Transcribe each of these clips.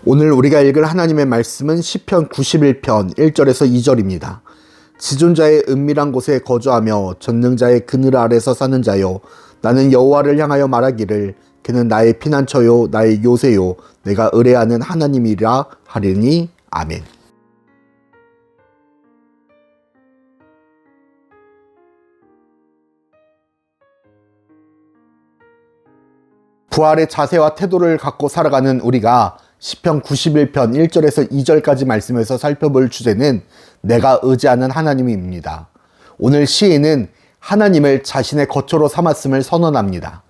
오늘 우리가 읽을 하나님의 말씀은 시편 91편 1절에서 2절입니다. 지존자의 은밀한 곳에 거주하며 전능자의 그늘 아래서 사는 자여, 나는 여호와를 향하여 말하기를 그는 나의 피난처요 나의 요새요 내가 의뢰하는 하나님이라 하리니. 아멘. 부활의 자세와 태도를 갖고 살아가는 우리가 시편 91편 1절에서 2절까지 말씀에서 살펴볼 주제는 내가 의지하는 하나님입니다. 오늘 시인은 하나님을 자신의 거처로 삼았음을 선언합니다.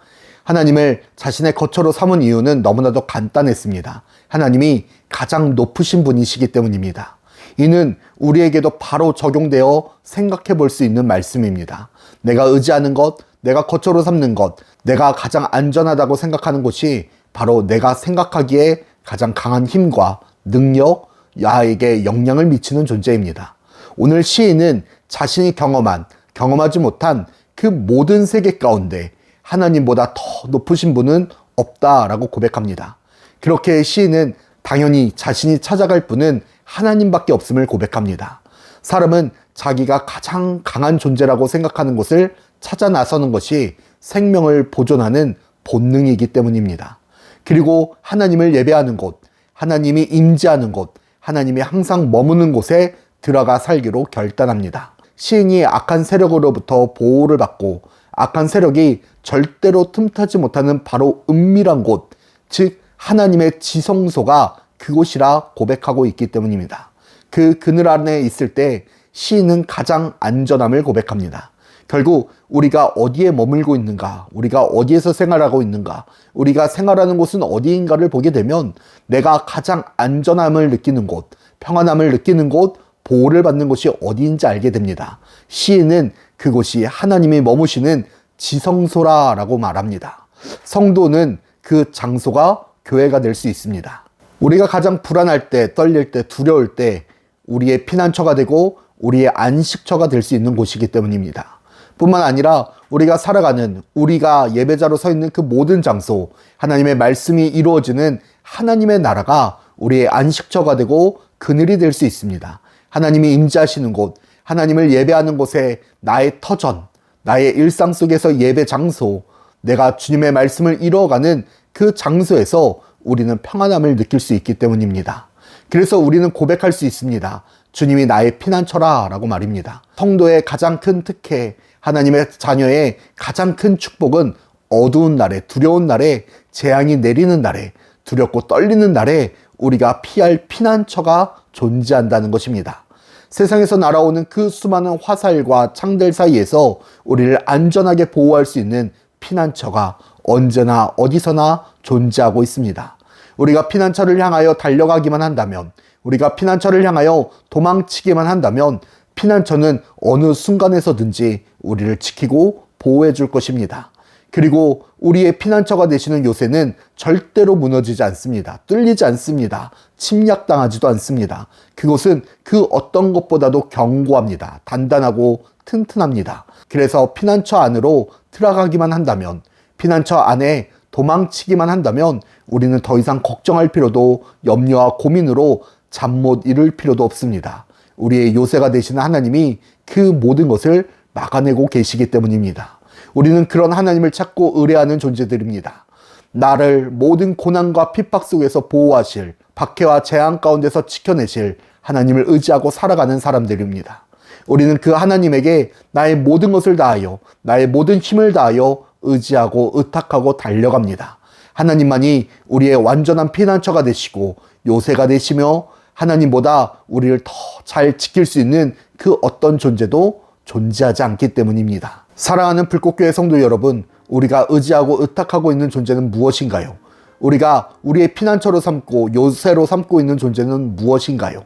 하나님을 자신의 거처로 삼은 이유는 너무나도 간단했습니다. 하나님이 가장 높으신 분이시기 때문입니다. 이는 우리에게도 바로 적용되어 생각해 볼 수 있는 말씀입니다. 내가 의지하는 것, 내가 거처로 삼는 것, 내가 가장 안전하다고 생각하는 것이 바로 내가 생각하기에 가장 강한 힘과 능력, 나에게 영향을 미치는 존재입니다. 오늘 시인은 자신이 경험하지 못한 그 모든 세계 가운데 하나님보다 더 높으신 분은 없다라고 고백합니다. 그렇게 시인은 당연히 자신이 찾아갈 분은 하나님밖에 없음을 고백합니다. 사람은 자기가 가장 강한 존재라고 생각하는 곳을 찾아 나서는 것이 생명을 보존하는 본능이기 때문입니다. 그리고 하나님을 예배하는 곳, 하나님이 임재하는 곳, 하나님이 항상 머무는 곳에 들어가 살기로 결단합니다. 시인이 악한 세력으로부터 보호를 받고 악한 세력이 절대로 틈타지 못하는 바로 은밀한 곳, 즉 하나님의 지성소가 그곳이라 고백하고 있기 때문입니다. 그 그늘 안에 있을 때 시인은 가장 안전함을 고백합니다. 결국 우리가 어디에 머물고 있는가, 우리가 어디에서 생활하고 있는가, 우리가 생활하는 곳은 어디인가를 보게 되면 내가 가장 안전함을 느끼는 곳, 평안함을 느끼는 곳, 보호를 받는 곳이 어디인지 알게 됩니다. 시인은 그곳이 하나님이 머무시는 지성소라라고 말합니다. 성도는 그 장소가 교회가 될 수 있습니다. 우리가 가장 불안할 때, 떨릴 때, 두려울 때 우리의 피난처가 되고 우리의 안식처가 될 수 있는 곳이기 때문입니다. 뿐만 아니라 우리가 살아가는, 우리가 예배자로 서 있는 그 모든 장소, 하나님의 말씀이 이루어지는 하나님의 나라가 우리의 안식처가 되고 그늘이 될 수 있습니다. 하나님이 임재하시는 곳, 하나님을 예배하는 곳에 나의 터전, 나의 일상 속에서 예배 장소, 내가 주님의 말씀을 이루어가는 그 장소에서 우리는 평안함을 느낄 수 있기 때문입니다. 그래서 우리는 고백할 수 있습니다. 주님이 나의 피난처라 라고 말입니다. 성도의 가장 큰 특혜, 하나님의 자녀의 가장 큰 축복은 어두운 날에, 두려운 날에, 재앙이 내리는 날에, 두렵고 떨리는 날에 우리가 피할 피난처가 존재한다는 것입니다. 세상에서 날아오는 그 수많은 화살과 창들 사이에서 우리를 안전하게 보호할 수 있는 피난처가 언제나 어디서나 존재하고 있습니다. 우리가 피난처를 향하여 달려가기만 한다면, 우리가 피난처를 향하여 도망치기만 한다면 피난처는 어느 순간에서든지 우리를 지키고 보호해 줄 것입니다. 그리고 우리의 피난처가 되시는 요새는 절대로 무너지지 않습니다. 뚫리지 않습니다. 침략당하지도 않습니다. 그곳은 그 어떤 것보다도 견고합니다. 단단하고 튼튼합니다. 그래서 피난처 안으로 들어가기만 한다면, 피난처 안에 도망치기만 한다면 우리는 더 이상 걱정할 필요도, 염려와 고민으로 잠 못 이룰 필요도 없습니다. 우리의 요새가 되시는 하나님이 그 모든 것을 막아내고 계시기 때문입니다. 우리는 그런 하나님을 찾고 의뢰하는 존재들입니다. 나를 모든 고난과 핍박 속에서 보호하실, 박해와 재앙 가운데서 지켜내실 하나님을 의지하고 살아가는 사람들입니다. 우리는 그 하나님에게 나의 모든 것을 다하여, 나의 모든 힘을 다하여 의지하고 의탁하고 달려갑니다. 하나님만이 우리의 완전한 피난처가 되시고 요새가 되시며 하나님보다 우리를 더 잘 지킬 수 있는 그 어떤 존재도 존재하지 않기 때문입니다. 사랑하는 불꽃교회 성도 여러분, 우리가 의지하고 의탁하고 있는 존재는 무엇인가요? 우리가 우리의 피난처로 삼고 요새로 삼고 있는 존재는 무엇인가요?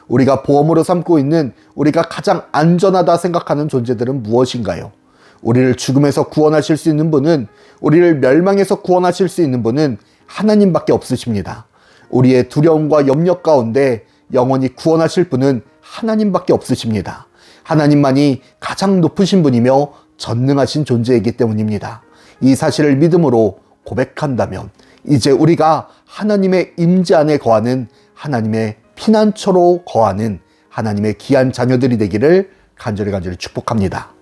우리가 보험으로 삼고 있는, 우리가 가장 안전하다 생각하는 존재들은 무엇인가요? 우리를 죽음에서 구원하실 수 있는 분은, 우리를 멸망에서 구원하실 수 있는 분은 하나님밖에 없으십니다. 우리의 두려움과 염려 가운데 영원히 구원하실 분은 하나님밖에 없으십니다. 하나님만이 가장 높으신 분이며 전능하신 존재이기 때문입니다. 이 사실을 믿음으로 고백한다면, 이제 우리가 하나님의 임재 안에 거하는 하나님의 피난처로 거하는 하나님의 귀한 자녀들이 되기를 간절히 축복합니다.